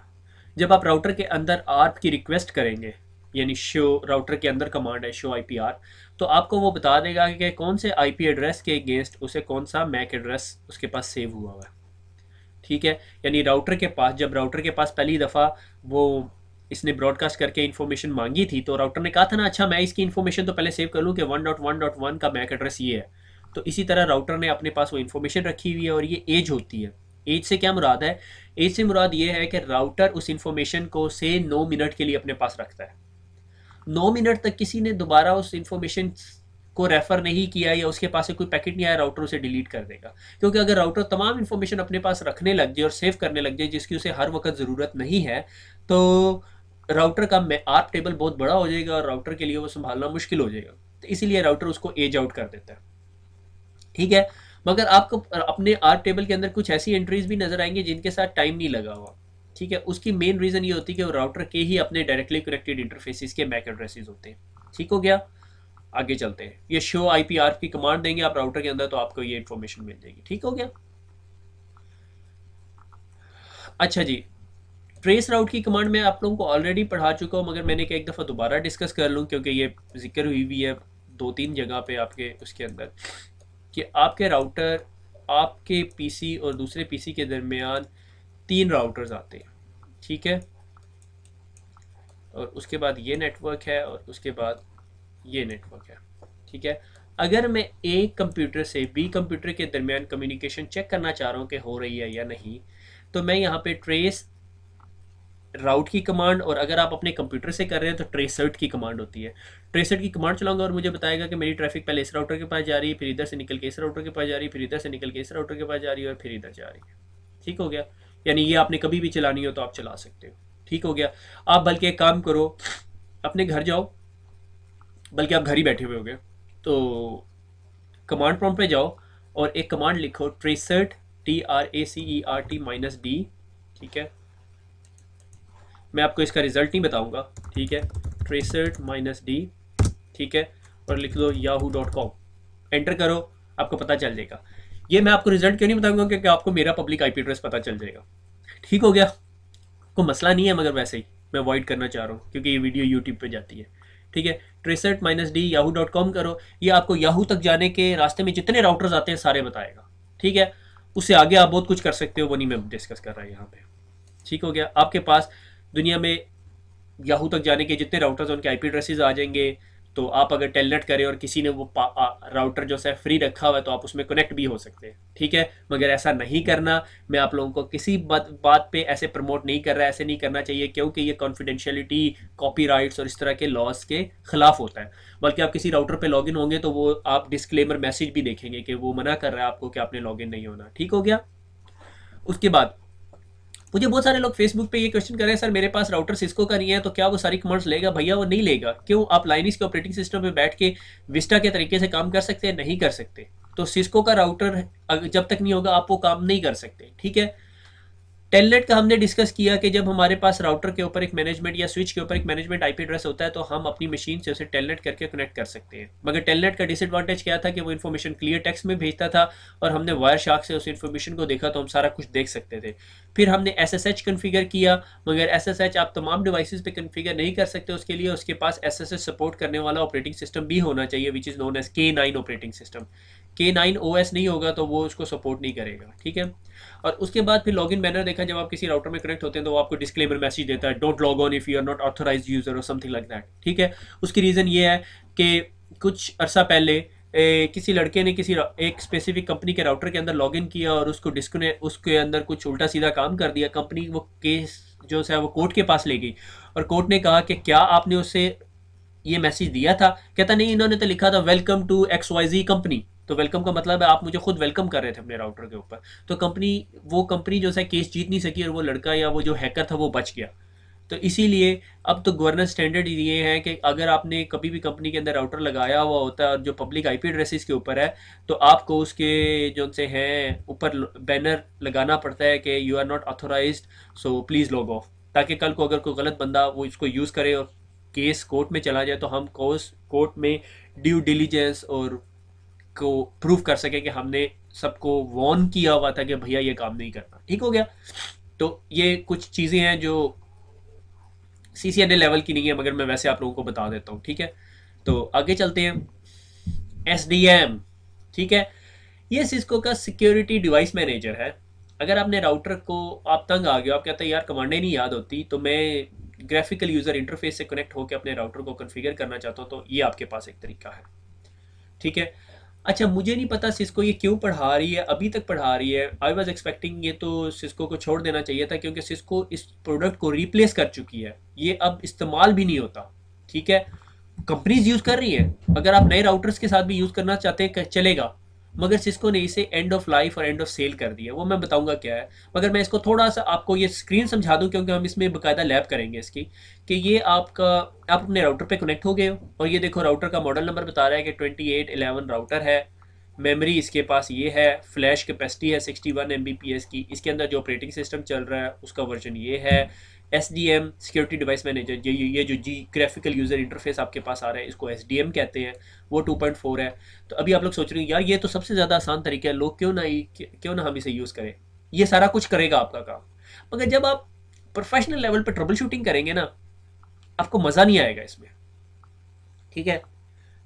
जब आप राउटर के अंदर आर्प की रिक्वेस्ट करेंगे, यानी शो राउटर के अंदर कमांड है शो आईपी आर्प, तो आपको वो बता देगा कि कौन से आईपी एड्रेस के अगेंस्ट उसे कौन सा मैक एड्रेस उसके पास सेव हुआ हुआ है। ठीक है, यानी राउटर के पास, जब राउटर के पास पहली दफ़ा वो इसने ब्रॉडकास्ट करके इन्फॉर्मेशन मांगी थी तो राउटर ने कहा था ना, अच्छा मैं इसकी इन्फॉर्मेशन तो पहले सेव कर लूँ कि 1.1.1 का मैक एड्रेस ये है। तो इसी तरह राउटर ने अपने पास वो इन्फॉर्मेशन रखी हुई है, और ये एज होती है। एज से क्या मुराद है? एज से मुराद ये है कि राउटर उस इन्फॉर्मेशन को से 9 मिनट के लिए अपने पास रखता है। 9 मिनट तक किसी ने दोबारा उस इन्फॉर्मेशन को रेफर नहीं किया या उसके पास से कोई पैकेट नहीं आया, राउटर उसे डिलीट कर देगा। क्योंकि अगर राउटर तमाम इन्फॉर्मेशन अपने पास रखने लग जाए और सेव करने लग जाए जिसकी उसे हर वक्त ज़रूरत नहीं है, तो राउटर का आर्प टेबल बहुत बड़ा हो जाएगा और राउटर के लिए वो संभालना मुश्किल हो जाएगा। तो इसीलिए राउटर उसको एज आउट कर देता है। ठीक है, मगर आपको अपने आर्प टेबल के अंदर कुछ ऐसी एंट्रीज भी नजर आएंगी जिनके साथ टाइम नहीं लगा हुआ। ठीक है, उसकी मेन रीज़न ये होती है कि वो राउटर के ही अपने डायरेक्टली कनेक्टेड इंटरफेसिस के मैक एड्रेसेस होते हैं। ठीक हो गया। आगे चलते हैं। ये शो आईपी आर्प की कमांड देंगे आप राउटर के अंदर तो आपको ये इन्फॉर्मेशन मिल जाएगी। ठीक हो गया। अच्छा जी, ट्रेस राउट की कमांड मैं आप लोगों को ऑलरेडी पढ़ा चुका हूँ, मगर मैंने कहा एक दफ़ा दोबारा डिस्कस कर लूँ क्योंकि ये जिक्र हुई भी है 2-3 जगह पे आपके उसके अंदर। कि आपके राउटर, आपके पीसी और दूसरे पीसी के दरमियान 3 राउटर्स आते हैं, ठीक है, और उसके बाद ये नेटवर्क है और उसके बाद ये नेटवर्क है, ठीक है। अगर मैं एक कंप्यूटर से बी कंप्यूटर के दरमियान कम्युनिकेशन चेक करना चाह रहा हूँ कि हो रही है या नहीं, तो मैं यहाँ पे ट्रेस राउट की कमांड, और अगर आप अपने कंप्यूटर से कर रहे हैं तो ट्रेसर्ट की कमांड होती है। ट्रेसर्ट की कमांड चलाऊंगा और मुझे बताएगा कि मेरी ट्रैफिक पहले इस राउटर के पास जा रही है, फिर इधर से निकल के इस राउटर के पास जा रही है, फिर इधर से निकल के इस राउटर के पास जा रही है और फिर इधर जा रही है। ठीक हो गया। यानी ये आपने कभी भी चलानी हो तो आप चला सकते हो। ठीक हो गया। आप बल्कि एक काम करो, अपने घर जाओ, बल्कि आप घर ही बैठे हुए होगे, तो कमांड प्रॉम्प्ट पे जाओ और एक कमांड लिखो, ट्रेसर्ट, TRACERT -D, ठीक है। मैं आपको इसका रिजल्ट नहीं बताऊंगा, ठीक है। ट्रेसर्ट -D, ठीक है, और लिख दो yahoo.com, एंटर करो, आपको पता चल जाएगा। ये मैं आपको रिजल्ट क्यों नहीं बताऊंगा, क्योंकि आपको मेरा पब्लिक आईपी एड्रेस पता चल जाएगा। ठीक हो गया। कोई मसला नहीं है, मगर वैसे ही मैं अवॉइड करना चाह रहा हूँ क्योंकि ये वीडियो यूट्यूब पे जाती है। ठीक है, ट्रेसर्ट -D yahoo.com करो। ये आपको याहू तक जाने के रास्ते में जितने राउटर्स आते हैं सारे बताएगा। ठीक है, उससे आगे आप बहुत कुछ कर सकते हो, वो नहीं मैं डिस्कस कर रहा यहाँ पे। ठीक हो गया। आपके पास दुनिया में याहू तक जाने के जितने राउटर्स उनके आईपी एड्रेसेस आ जाएंगे। तो आप अगर टेलनेट करें और किसी ने वो राउटर जो है फ्री रखा हुआ है तो आप उसमें कनेक्ट भी हो सकते हैं। ठीक है, मगर ऐसा नहीं करना। मैं आप लोगों को किसी बात पे ऐसे प्रमोट नहीं कर रहा, ऐसे नहीं करना चाहिए, क्योंकि ये कॉन्फिडेंशियलिटी, कॉपीराइट्स और इस तरह के लॉस के खिलाफ होता है। बल्कि आप किसी राउटर पे लॉगिन होंगे तो वो आप डिस्क्लेमर मैसेज भी देखेंगे कि वो मना कर रहा है आपको कि आपने लॉगिन नहीं होना। ठीक हो गया। उसके बाद मुझे बहुत सारे लोग फेसबुक पे ये क्वेश्चन कर रहे हैं, सर मेरे पास राउटर सिस्को का नहीं है तो क्या वो सारी कमांड्स लेगा? भैया वो नहीं लेगा। क्यों? आप लाइनिस के ऑपरेटिंग सिस्टम पे बैठ के विस्टा के तरीके से काम कर सकते हैं? नहीं कर सकते। तो सिस्को का राउटर जब तक नहीं होगा आप वो काम नहीं कर सकते। ठीक है। टेलनेट का हमने डिस्कस किया कि जब हमारे पास राउटर के ऊपर एक मैनेजमेंट या स्विच के ऊपर एक मैनेजमेंट आईपी एड्रेस होता है तो हम अपनी मशीन से उसे टेलनेट करके कनेक्ट कर सकते हैं। मगर टेलनेट का डिसएडवांटेज क्या था कि वो इन्फॉर्मेशन क्लियर टेक्स्ट में भेजता था और हमने वायर शार्क से उस इन्फॉर्मेशन को देखा तो हम सारा कुछ देख सकते थे। फिर हमने SSH कन्फिगर किया, मगर SSH आप तमाम डिवाइसेस पे कन्फिगर नहीं कर सकते। उसके लिए उसके पास SSH सपोर्ट करने वाला ऑपरेटिंग सिस्टम भी होना चाहिए, which is known as K9 operating system. K9 OS नहीं होगा तो वो उसको सपोर्ट नहीं करेगा। ठीक है। और उसके बाद फिर लॉगिन बैनर देखा, जब आप किसी राउटर में कनेक्ट होते हैं तो वो आपको डिस्क्लेमर मैसेज देता है, don't log on if you are not authorized user और समथिंग लाइक दैट। ठीक है। उसकी रीज़न ये है कि कुछ अरसा पहले किसी लड़के ने किसी एक स्पेसिफिक कंपनी के राउटर के अंदर लॉगिन किया और उसको उसके अंदर कुछ उल्टा सीधा काम कर दिया। कंपनी वो केस जो है वो कोर्ट के पास ले गई और कोर्ट ने कहा कि क्या आपने उससे ये मैसेज दिया था? कहता नहीं, इन्होंने तो लिखा था वेलकम टू XYZ कंपनी। तो वेलकम का मतलब है आप मुझे खुद वेलकम कर रहे थे अपने राउटर के ऊपर। तो वो कंपनी जो है केस जीत नहीं सकी और वो लड़का या वो जो हैकर था वो बच गया। तो इसीलिए अब तो गवर्नेंस स्टैंडर्ड ये है कि अगर आपने कभी भी कंपनी के अंदर राउटर लगाया हुआ होता है और जो पब्लिक आईपी एड्रेसेस के ऊपर है तो आपको उसके जो से हैं ऊपर बैनर लगाना पड़ता है कि you are not authorized, so please log off, ताकि कल को अगर कोई गलत बंदा वो इसको यूज़ करे और केस कोर्ट में चला जाए तो हम कोर्ट में ड्यू डिलीजेंस और को प्रूव कर सके कि हमने सबको वार्न किया हुआ था कि भैया ये काम नहीं करना। ठीक हो गया। तो ये कुछ चीज़ें हैं जो CCNA लेवल की नहीं है, मगर मैं वैसे आप लोगों को बता देता हूँ। ठीक है। तो आगे चलते हैं। SDM, ठीक है, ये सिस्को का सिक्योरिटी डिवाइस मैनेजर है। अगर आपने राउटर को आप तंग आ गए, आप कहते हैं यार कमांडें नहीं याद होती, तो मैं ग्राफिकल यूज़र इंटरफेस से कनेक्ट होकर अपने राउटर को कॉन्फ़िगर करना चाहता हूँ, तो ये आपके पास एक तरीका है। ठीक है। अच्छा, मुझे नहीं पता सिस्को ये क्यों पढ़ा रही है, अभी तक पढ़ा रही है। आई वॉज एक्सपेक्टिंग ये तो सिस्को को छोड़ देना चाहिए था, क्योंकि सिस्को इस प्रोडक्ट को रिप्लेस कर चुकी है, ये अब इस्तेमाल भी नहीं होता। ठीक है। कंपनीज यूज़ कर रही है, अगर आप नए राउटर्स के साथ भी यूज़ करना चाहते हैं चलेगा, मगर सिस्को ने इसे एंड ऑफ लाइफ और एंड ऑफ सेल कर दिया। वो मैं बताऊंगा क्या है, मगर मैं इसको थोड़ा सा आपको ये स्क्रीन समझा दूं, क्योंकि हम इसमें बाकायदा लैब करेंगे इसकी, कि ये आप अपने राउटर पे कनेक्ट हो गए हो और ये देखो राउटर का मॉडल नंबर बता रहा है कि 2811 राउटर है। मेमोरी इसके पास ये है, फ्लैश कैपेसिटी है 61 MBPS की, इसके अंदर जो ऑपरेटिंग सिस्टम चल रहा है उसका वर्जन ये है। SDM सिक्योरिटी डिवाइस मैनेजर, ये जो ग्राफिकल यूज़र इंटरफेस आपके पास आ रहा है इसको SDM कहते हैं, वो 2.4 है। तो अभी आप लोग सोच रहे हैं यार ये तो सबसे ज़्यादा आसान तरीका है, लोग क्यों ना हम इसे यूज़ करें, ये सारा कुछ करेगा आपका काम। मगर जब आप प्रोफेशनल लेवल पर ट्रबल शूटिंग करेंगे ना, आपको मज़ा नहीं आएगा इसमें। ठीक है।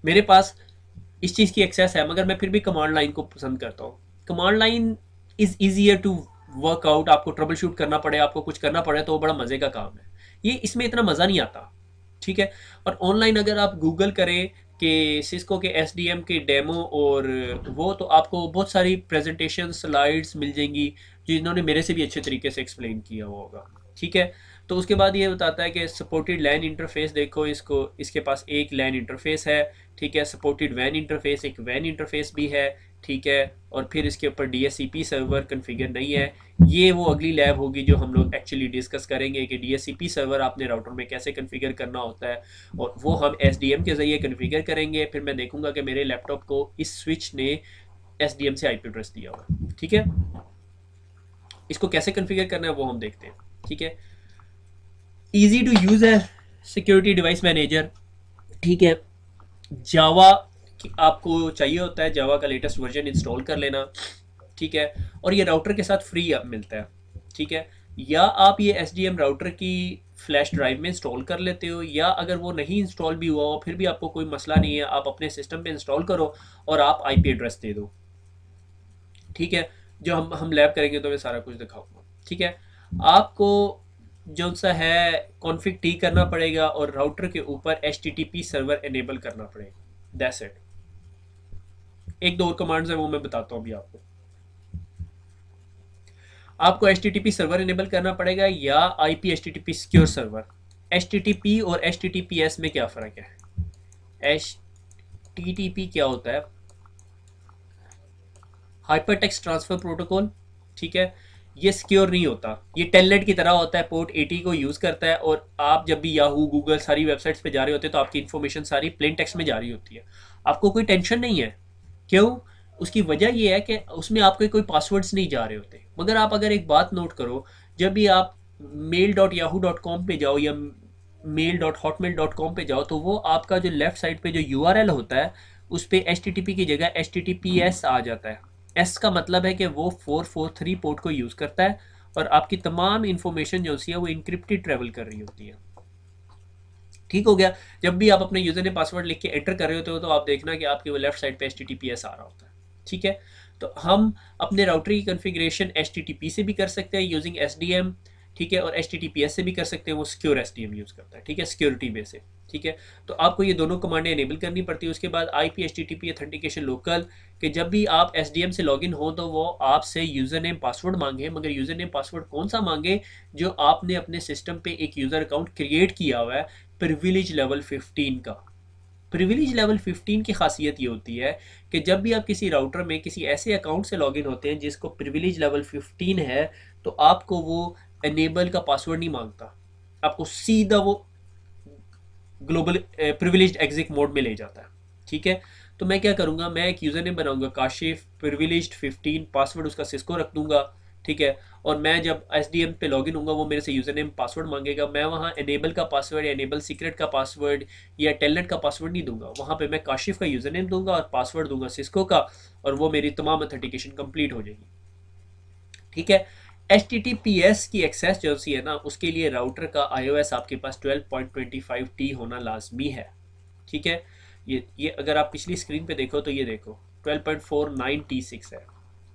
मेरे पास इस चीज़ की एक्सेस है, मगर मैं फिर भी कमांड लाइन को पसंद करता हूँ। Command line is easier to work out, आपको ट्रबल शूट करना पड़े, आपको कुछ करना पड़े तो वो बड़ा मज़े का काम है। ये इसमें इतना मज़ा नहीं आता, ठीक है। और ऑनलाइन अगर आप गूगल करें कि सिस्को के एसडीएम के डेमो और वो, तो आपको बहुत सारी प्रेजेंटेशन स्लाइड्स मिल जाएंगी जो इन्होंने मेरे से भी अच्छे तरीके से एक्सप्लेन किया हुआ होगा, ठीक है। तो उसके बाद ये बताता है कि सपोर्टेड लैन इंटरफेस देखो, इसको इसके पास एक लैन इंटरफेस है, ठीक है। सपोर्टेड वैन इंटरफेस, एक वैन इंटरफेस भी है, ठीक है। और फिर इसके ऊपर DHCP सर्वर कन्फिगर नहीं है। ये वो अगली लैब होगी जो हम लोग एक्चुअली डिस्कस करेंगे कि DHCP सर्वर आपने राउटर में कैसे कन्फिगर करना होता है, और वो हम SDM के ज़रिए कन्फिगर करेंगे। फिर मैं देखूंगा कि मेरे लैपटॉप को इस स्विच ने SDM से IP एड्रेस दिया हुआ है, ठीक है। इसको कैसे कन्फिगर करना है वो हम देखते हैं, ठीक है। ईजी टू यूज़ है सिक्योरिटी डिवाइस मैनेजर, ठीक है। जावा आपको चाहिए होता है, जावा का लेटेस्ट वर्जन इंस्टॉल कर लेना, ठीक है। और ये राउटर के साथ फ्री मिलता है, ठीक है। या आप ये SDM राउटर की फ्लैश ड्राइव में इंस्टॉल कर लेते हो, या अगर वो नहीं इंस्टॉल भी हुआ हो फिर भी आपको कोई मसला नहीं है, आप अपने सिस्टम पे इंस्टॉल करो और आप IP एड्रेस दे दो, ठीक है। जो हम लैब करेंगे तो मैं सारा कुछ दिखाऊंगा, ठीक है। आपको जो सा है कॉन्फ़िग टी करना पड़ेगा और राउटर के ऊपर HTTP सर्वर एनेबल करना पड़ेगा, दैट्स इट। एक दो और कमांड्स है वो मैं बताता हूँ अभी आपको। आपको HTTP सर्वर एनेबल करना पड़ेगा या IP HTTP secure server. HTTP और HTTPS में क्या फ़र्क है? HTTP क्या होता है? हाइपर टेक्स्ट ट्रांसफर प्रोटोकॉल, ठीक है। ये सिक्योर नहीं होता, ये टेलनेट की तरह होता है, पोर्ट 80 को यूज़ करता है, और आप जब भी याहू गूगल सारी वेबसाइट्स पे जा रहे होते हैं तो आपकी इन्फॉर्मेशन सारी प्लेन टेक्स्ट में जा रही होती है, आपको कोई टेंशन नहीं है। क्यों? उसकी वजह ये है कि उसमें आपके कोई पासवर्ड्स नहीं जा रहे होते। मगर आप अगर एक बात नोट करो, जब भी आप mail.yahoo.com पे जाओ या mail.hotmail.com पे जाओ, तो वो आपका जो लेफ्ट साइड पे जो URL होता है उस पर HTTP की जगह HTTPS आ जाता है। एस का मतलब है कि वो 443 पोर्ट को यूज़ करता है और आपकी तमाम इंफॉर्मेशन जो है वो इंक्रिप्टेड ट्रेवल कर रही होती है, ठीक हो गया। जब भी आप अपने यूज़र ने पासवर्ड लिख के एंटर कर रहे होते हो तो आप देखना कि आपके वो लेफ्ट साइड पे HTTPS आ रहा होता है, ठीक है। तो हम अपने राउटर की कॉन्फ़िगरेशन HTTP से भी कर सकते हैं यूजिंग SDM, ठीक है, और HTTPS से भी कर सकते हैं, वो सिक्योर SDM यूज़ करता है, ठीक है, सिक्योरिटी बेस से, ठीक है। तो आपको ये दोनों कमांडें एनेबल करनी पड़ती है। उसके बाद IP HTTP ऑथेंटिकेशन लोकल, कि जब भी आप SDM से लॉगिन हो तो वो आपसे यूज़र नेम पासवर्ड मांगे, मगर यूज़र नेम पासवर्ड कौन सा मांगे? जो आपने अपने सिस्टम पे एक यूज़र अकाउंट क्रिएट किया हुआ है प्रिविलेज लेवल 15 का। प्रिविलेज लेवल 15 की खासियत ये होती है कि जब भी आप किसी राउटर में किसी ऐसे अकाउंट से लॉगिन होते हैं जिसको प्रिविलेज लेवल 15 है, तो आपको वो एनेबल का पासवर्ड नहीं मांगता, आपको सीधा वो ग्लोबल प्रिविलेज्ड एग्जिट मोड में ले जाता है, ठीक है। तो मैं क्या करूँगा, मैं एक यूज़र नेम बनाऊंगा काशिफ प्रिविलेज्ड 15, पासवर्ड उसका सिस्को रख दूंगा, ठीक है। और मैं जब SDM पे लॉगिन होऊंगा वो मेरे से यूज़र नेम पासवर्ड मांगेगा, मैं वहाँ एनेबल का पासवर्ड या एनेबल सीक्रेट का पासवर्ड या टेलनेट का पासवर्ड नहीं दूंगा, वहाँ पे मैं काशिफ का यूज़र नेम दूंगा और पासवर्ड दूंगा सिस्को का, और वो मेरी तमाम ऑथेंटिकेशन कंप्लीट हो जाएगी, ठीक है। HTTPS की एक्सेस जो सी है ना, उसके लिए राउटर का iOS आपके पास 12.25T होना लाजमी है, ठीक है। ये अगर आप पिछली स्क्रीन पे देखो तो ये देखो 12.49T6 है,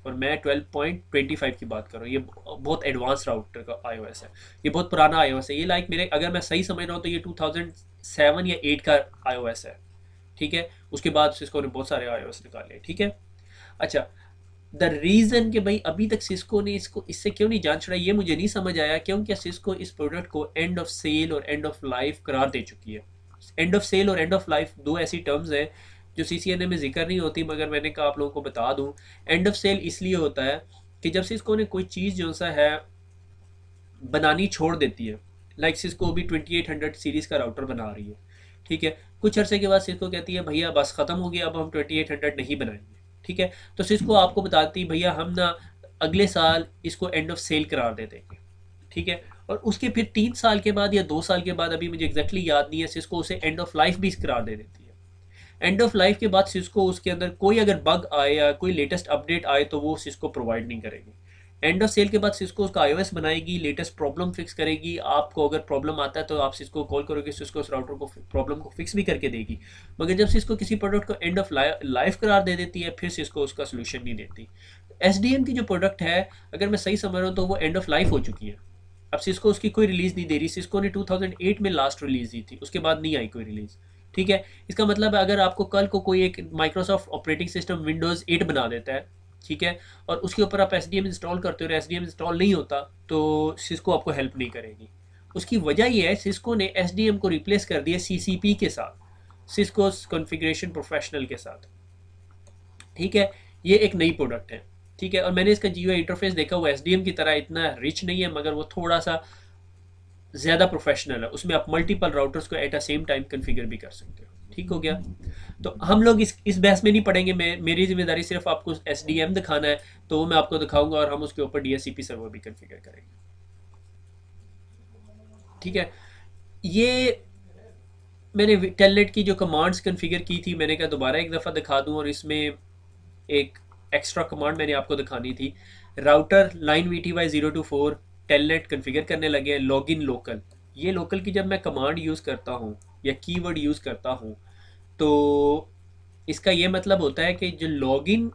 और मैं 12.25 की बात कर रहा हूँ। ये बहुत एडवांस राउटर का iOS है, ये बहुत पुराना iOS है। ये लाइक मेरे, अगर मैं सही समझ रहा हूँ तो ये 2007 या 8 का iOS है, ठीक है। उसके बाद सिस्को ने बहुत सारे iOS निकाले, ठीक है। अच्छा, द रीज़न कि भाई अभी तक सिस्को ने इसको इससे क्यों नहीं जान छुड़ाई, ये मुझे नहीं समझ आया। क्योंकि सिस्को इस प्रोडक्ट को एंड ऑफ सेल और एंड ऑफ लाइफ करार दे चुकी है। एंड ऑफ सेल और एंड ऑफ लाइफ दो ऐसी टर्म्स हैं जो CCNA में जिक्र नहीं होती, मगर मैंने कहा आप लोगों को बता दूं। एंड ऑफ सेल इसलिए होता है कि जब सिस्को ने कोई चीज़ जो सा है बनानी छोड़ देती है, लाइक सिस्को अभी 2800 सीरीज़ का राउटर बना रही है, ठीक है। कुछ अरसे के बाद सिस्को कहती है भैया बस ख़त्म हो गया, अब हम 2800 नहीं बनाएंगे, ठीक है। तो सिस्को आपको बताती भैया हम ना अगले साल इसको एंड ऑफ सेल करार दे देंगे, ठीक है। और उसके फिर 3 साल के बाद या 2 साल के बाद, अभी मुझे एग्जैक्टली याद नहीं है, सिस्को उसे एंड ऑफ लाइफ भी करार दे देती है। एंड ऑफ लाइफ के बाद सिस्को उसके अंदर कोई अगर बग आए या कोई लेटेस्ट अपडेट आए तो वो सिस्को प्रोवाइड नहीं करेगी। एंड ऑफ सेल के बाद सिस्को उसका iOS बनाएगी, लेटेस्ट प्रॉब्लम फिक्स करेगी, आपको अगर प्रॉब्लम आता है तो आप सिस्को कॉल करोगे, सिस्को उस राउटर को प्रॉब्लम को फिक्स भी करके देगी। मगर जब सिस्को किसी प्रोडक्ट को एंड ऑफ लाइफ करार दे देती है, फिर सिस्को उसका सोल्यूशन नहीं देती। SDM की जो प्रोडक्ट है, अगर मैं सही समझ रहा हूँ तो वो एंड ऑफ लाइफ हो चुकी है। अब सिस्को उसकी कोई रिलीज नहीं दे रही। सिस्को ने 2008 में लास्ट रिलीज दी थी, उसके बाद नहीं आई कोई रिलीज। ठीक है, इसका मतलब है अगर आपको कल को कोई एक माइक्रोसॉफ्ट ऑपरेटिंग सिस्टम विंडोज 8 बना देता है, ठीक है, और उसके ऊपर आप एस इंस्टॉल करते हो और एस इंस्टॉल नहीं होता, तो सिस्को आपको हेल्प नहीं करेगी। उसकी वजह यह है, सिस्को ने एस को रिप्लेस कर दिया CCP के साथ, सिस्को कॉन्फ़िगरेशन प्रोफेशनल के साथ। ठीक है, ये एक नई प्रोडक्ट है। ठीक है, और मैंने इसका GUI इंटरफेस देखा, वो SDM की तरह इतना रिच नहीं है, मगर वो थोड़ा सा ज़्यादा प्रोफेशनल है। उसमें आप मल्टीपल राउटर्स को at a same time configure भी कर सकते हो। ठीक हो गया। तो हम लोग इस बहस में नहीं पढ़ेंगे। मेरी जिम्मेदारी सिर्फ आपको SDM दिखाना है, तो वो मैं आपको दिखाऊंगा और हम उसके ऊपर DHCP सर्वर भी कन्फिगर करेंगे। ठीक है, ये मैंने टेलनेट की जो कमांड्स कन्फिगर की थी, मैंने कहा दोबारा एक दफ़ा दिखा दूं, और इसमें एक एक्स्ट्रा कमांड मैंने आपको दिखानी थी। Router line VTY024 telnet configure करने लगे हैं, लॉगिन लोकल। ये लोकल की जब मैं कमांड यूज़ करता हूँ या कीवर्ड यूज़ करता हूँ, तो इसका ये मतलब होता है कि जो लॉगिन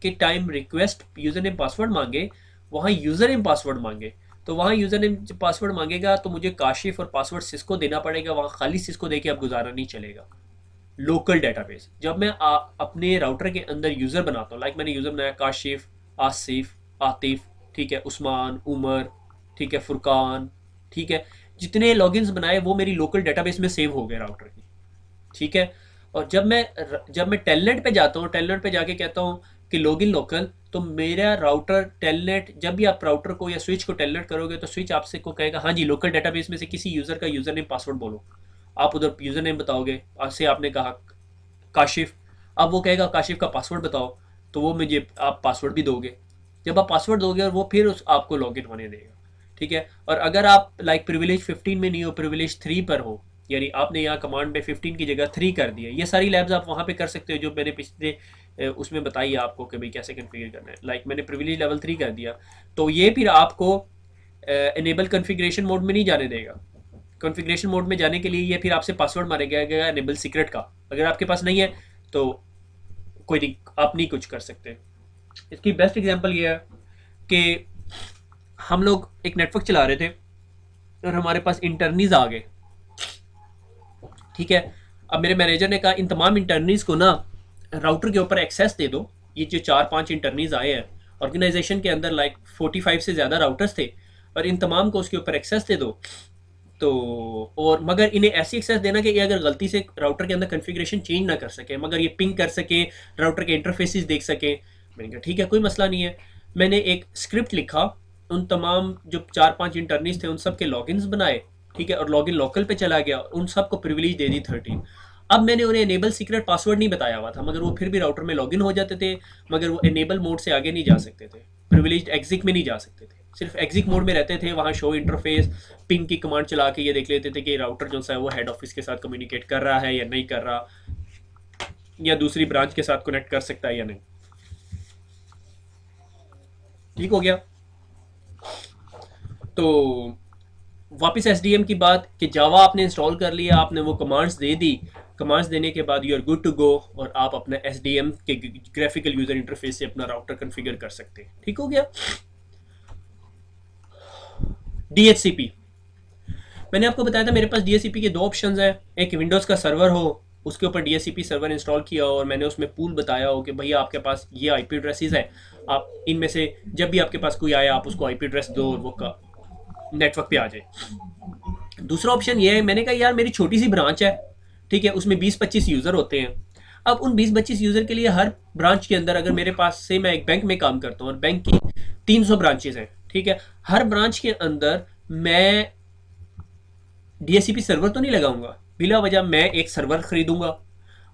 के time request user name password मांगे, वहाँ यूज़र नेम पासवर्ड मांगे, तो वहाँ यूज़र नेम पासवर्ड मांगेगा तो मुझे काशिफ और पासवर्ड सिस्को देना पड़ेगा। वहाँ खाली सिस्को दे के अब गुजारा नहीं चलेगा। लोकल डेटाबेस, जब मैं अपने राउटर के अंदर यूज़र बनाता हूँ, लाइक मैंने यूज़र बनाया काशिफ, आसिफ, आतिफ, ठीक है, उस्मान, उमर, ठीक है, फुरकान, ठीक है, जितने लॉगिन्स बनाए वो मेरी लोकल डेटाबेस में सेव हो गए राउटर की। ठीक है, और जब मैं टेलनेट पे जाता हूँ, टेलनेट पे जाके कहता हूँ कि लॉगिन लोकल, तो मेरा राउटर टेलनेट, जब भी आप राउटर को या स्विच को टेलनेट करोगे तो स्विच आपसे को कहेगा हाँ जी लोकल डेटाबेस में से किसी यूज़र का यूज़र नेम पासवर्ड बोलो। आप उधर यूज़र नेम बताओगे, से आपने कहा काशिफ, अब वो कहेगा काशिफ का पासवर्ड बताओ, तो वो मुझे आप पासवर्ड भी दोगे। जब आप पासवर्ड दोगे और वो फिर उस आपको लॉगिन होने देगा। ठीक है, और अगर आप लाइक प्रिविलेज 15 में नहीं हो, प्रिविलेज 3 पर हो, यानी आपने यहाँ कमांड में 15 की जगह 3 कर दिया, ये सारी लैब्स आप वहाँ पे कर सकते हो जो मैंने पिछले उसमें बताई है आपको कि भाई कैसे कन्फिगर करना है। लाइक मैंने प्रिविलेज लेवल 3 कर दिया, तो ये फिर आपको इनेबल कन्फिग्रेशन मोड में नहीं जाने देगा। कॉन्फ़िगरेशन मोड में जाने के लिए ये फिर आपसे पासवर्ड मारेगा एनेबल सीक्रेट का। अगर आपके पास नहीं है तो कोई नहीं, आप नहीं कुछ कर सकते। इसकी बेस्ट एग्जांपल ये है कि हम लोग एक नेटवर्क चला रहे थे और हमारे पास इंटर्नीज आ गए। ठीक है, अब मेरे मैनेजर ने कहा इन तमाम इंटर्नीज को ना राउटर के ऊपर एक्सेस दे दो। ये जो 4-5 इंटर्नीज आए हैं ऑर्गेनाइजेशन के अंदर, लाइक 45 से ज़्यादा राउटर्स थे, और इन तमाम को उसके ऊपर एक्सेस दे दो। तो और मगर इन्हें ऐसी एक्सेस देना कि ये अगर गलती से राउटर के अंदर कॉन्फ़िगरेशन चेंज ना कर सके, मगर ये पिंग कर सके, राउटर के इंटरफेसेस देख सके। मैंने कहा ठीक है, कोई मसला नहीं है। मैंने एक स्क्रिप्ट लिखा, उन तमाम जो 4-5 इंटर्नीज थे उन सब के लॉगिन्स बनाए, ठीक है, और लॉगिन लोकल पे चला गया, उन सबको प्रिविलेज दे दी 13। अब मैंने उन्हें एनेबल सीक्रेट पासवर्ड नहीं बताया हुआ था, मगर वो फिर भी राउटर में लॉगिन हो जाते थे, मगर वो एनेबल मोड से आगे नहीं जा सकते थे, प्रिविलेज एग्जिक में नहीं जा सकते थे, सिर्फ एग्जिक मोड में रहते थे। वहाँ शो इंटरफेस पिंग की कमांड चला के ये देख लेते थे कि राउटर जो सा है वो हेड ऑफिस के साथ कम्युनिकेट कर रहा है या नहीं कर रहा, या दूसरी ब्रांच के साथ कनेक्ट कर सकता है या नहीं। ठीक हो गया। तो वापस SDM की बात कि जावा आपने इंस्टॉल कर लिया, आपने वो कमांड्स दे दी, कमांड्स देने के बाद you are good to go, और आप अपना SDM के ग्राफिकल यूजर इंटरफेस से अपना राउटर कॉन्फ़िगर कर सकते हैं। ठीक हो गया। DHCP, मैंने आपको बताया था मेरे पास DHCP के दो ऑप्शंस हैं। एक विंडोज़ का सर्वर हो, उसके ऊपर DHCP सर्वर इंस्टॉल किया हो, और मैंने उसमें पूल बताया हो कि भैया आपके पास ये IP एड्रेसेस है, आप इनमें से जब भी आपके पास कोई आया आप उसको IP एड्रेस दो और वो नेटवर्क पे आ जाए। दूसरा ऑप्शन ये है, मैंने कहा यार मेरी छोटी सी ब्रांच है, ठीक है, उसमें 20-25 यूज़र होते हैं। अब उन 20-25 यूज़र के लिए हर ब्रांच के अंदर, अगर मेरे पास से मैं एक बैंक में काम करता हूँ और बैंक की 300 ब्रांचेज हैं, ठीक है, हर ब्रांच के अंदर मैं DHCP सर्वर तो नहीं लगाऊंगा, बिला वजह मैं एक सर्वर खरीदूंगा,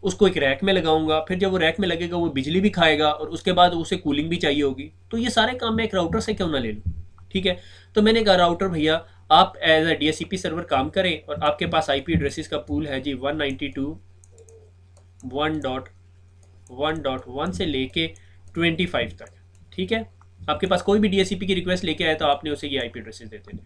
उसको एक रैक में लगाऊंगा, फिर जब वो रैक में लगेगा वो बिजली भी खाएगा और उसके बाद उसे कूलिंग भी चाहिए होगी, तो ये सारे काम मैं एक राउटर से क्यों ना ले लूँ। ठीक है, तो मैंने कहा राउटर भैया आप एज अ DHCP सर्वर काम करें, और आपके पास IP एड्रेसेस का पूल है जी 192.1.1 से लेके 25 तक। ठीक है, आपके पास कोई भी डीएससीपी की रिक्वेस्ट लेके आया तो आपने उसे ये आईपी एड्रेसेस देते थे।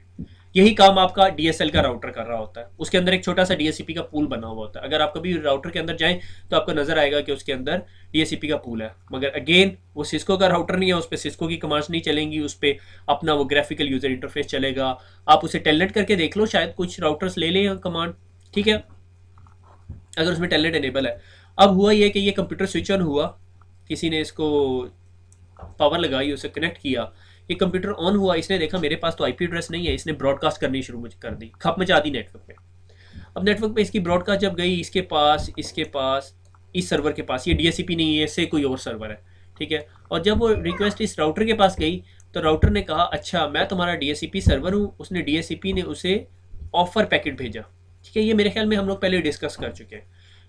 यही काम आपका डीएसएल का राउटर कर रहा होता है। उसके अंदर एक छोटा सा डीएससीपी का पूल बना हुआ होता है। अगर आप कभी राउटर के अंदर जाएं तो आपको नजर आएगा कि उसके अंदर डीएससीपी का पूल है, मगर अगेन वो सिस्को का राउटर नहीं है, उस पर सिस्को की कमांड्स नहीं चलेंगी, उस पर अपना वो ग्राफिकल यूजर इंटरफेस चलेगा। आप उसे टेलनेट करके देख लो, शायद कुछ राउटर्स ले लें कमांड, ठीक है, अगर उसमें टेलनेट एनेबल है। अब हुआ ये कि ये कंप्यूटर स्विच ऑन हुआ, किसी ने इसको पावर लगाई, उसे कनेक्ट किया, ये कंप्यूटर ऑन हुआ, इसने देखा मेरे पास तो आईपी एड्रेस नहीं है, इसने ब्रॉडकास्ट करनी शुरू कर दी, खप मचा दी नेटवर्क पे। अब नेटवर्क पे इसकी ब्रॉडकास्ट जब गई, इसके पास इस सर्वर के पास, ये डीएससीपी नहीं है, इससे कोई और सर्वर है, ठीक है। और जब वो रिक्वेस्ट इस राउटर के पास गई तो राउटर ने कहा अच्छा मैं तुम्हारा डीएससीपी सर्वर हूँ, उसने डीएससीपी ने उसे ऑफर पैकेट भेजा, ठीक है। ये मेरे ख्याल में हम लोग पहले डिस्कस कर चुके हैं,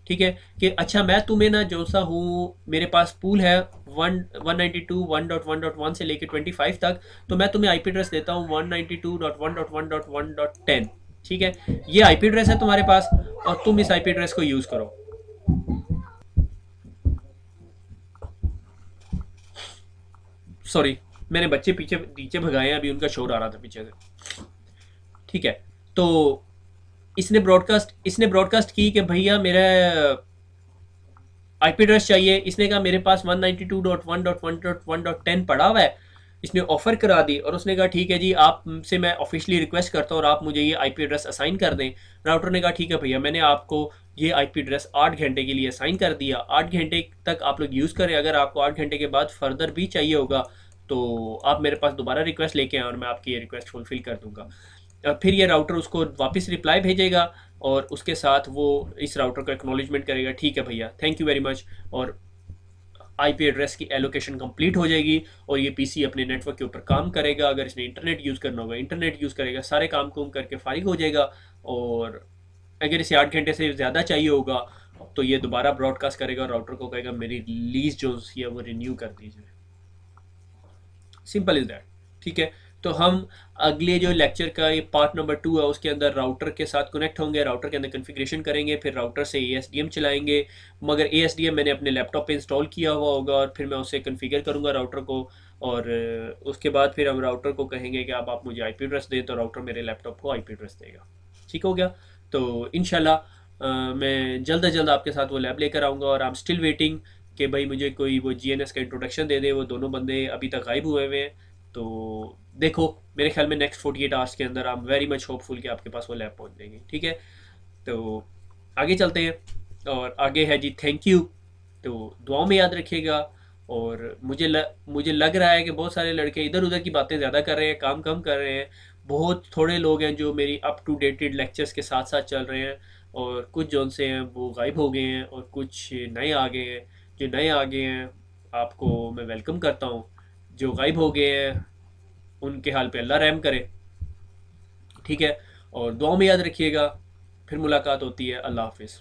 ठीक है, कि अच्छा मैं तुम्हें ना जो सा हूँ, मेरे पास पूल है 192.1.1.1 से लेके 25 तक, तो मैं तुम्हें आईपी एड्रेस देता हूँ 192.1.1.1.10, ठीक है। ये आईपी एड्रेस है तुम्हारे पास और तुम इस आईपी एड्रेस को यूज करो। सॉरी, मैंने बच्चे पीछे नीचे भगाए हैं, अभी उनका शोर आ रहा था पीछे से, ठीक है। तो इसने ब्रॉडकास्ट की कि भैया मेरा आईपी एड्रेस चाहिए। इसने कहा मेरे पास 192.1.1.1.10 पड़ा हुआ है, इसने ऑफर करा दी और उसने कहा ठीक है जी, आपसे मैं ऑफिशियली रिक्वेस्ट करता हूँ और आप मुझे ये आईपी एड्रेस असाइन कर दें। राउटर ने कहा ठीक है भैया, मैंने आपको ये आईपी एड्रेस 8 घंटे के लिए असाइन कर दिया, 8 घंटे तक आप लोग यूज़ करें, अगर आपको 8 घंटे के बाद फर्दर भी चाहिए होगा तो आप मेरे पास दोबारा रिक्वेस्ट लेके आए और मैं आपकी ये रिक्वेस्ट फुलफिल कर दूंगा। फिर ये राउटर उसको वापस रिप्लाई भेजेगा और उसके साथ वो इस राउटर को एक्नॉलेजमेंट करेगा, ठीक है भैया थैंक यू वेरी मच, और आईपी एड्रेस की एलोकेशन कंप्लीट हो जाएगी और ये पीसी अपने नेटवर्क के ऊपर काम करेगा। अगर इसने इंटरनेट यूज़ करना होगा इंटरनेट यूज़ करेगा, सारे काम कुम करके फारिग हो जाएगा। और अगर इसे 8 घंटे से ज़्यादा चाहिए होगा तो ये दोबारा ब्रॉडकास्ट करेगा और राउटर को कहेगा मेरी लीज जो है वो रिन्यू कर दीजिए। सिंपल इज दैट, ठीक है। तो हम अगले जो लेक्चर का ये पार्ट नंबर 2 है उसके अंदर राउटर के साथ कनेक्ट होंगे, राउटर के अंदर कॉन्फ़िगरेशन करेंगे, फिर राउटर से एएसडीएम चलाएंगे। मगर एएसडीएम मैंने अपने लैपटॉप पे इंस्टॉल किया हुआ होगा और फिर मैं उसे कॉन्फ़िगर करूँगा राउटर को, और उसके बाद फिर हम राउटर को कहेंगे कि अब आप मुझे आईपी एड्रेस दें, तो राउटर मेरे लैपटॉप को आईपी एड्रेस देगा। ठीक हो गया। तो इंशाल्लाह मैं जल्द अज जल्द आपके साथ वो लैब लेकर आऊँगा। और आई एम स्टिल वेटिंग कि भाई मुझे कोई वो जीएनएस का इंट्रोडक्शन दे दे। वो दोनों बंदे अभी तक गायब हुए हुए हैं, तो देखो मेरे ख्याल में नेक्स्ट 48 आवर्स के अंदर I am very much hopeful कि आपके पास वो लैब पहुंच जाएंगे, ठीक है। तो आगे चलते हैं और आगे है जी थैंक यू। तो दुआओं में याद रखिएगा। और मुझे लग रहा है कि बहुत सारे लड़के इधर उधर की बातें ज़्यादा कर रहे हैं, काम कम कर रहे हैं। बहुत थोड़े लोग हैं जो मेरी अप टू डेटेड लेक्चर्स के साथ साथ चल रहे हैं, और कुछ जो उनसे हैं वो गायब हो गए हैं और कुछ नए आ गए हैं। जो नए आ गए हैं आपको मैं वेलकम करता हूँ, जो गायब हो गए हैं उनके हाल पे अल्लाह रहम करे, ठीक है। और दुआओं में याद रखिएगा। फिर मुलाकात होती है। अल्लाह हाफिज़।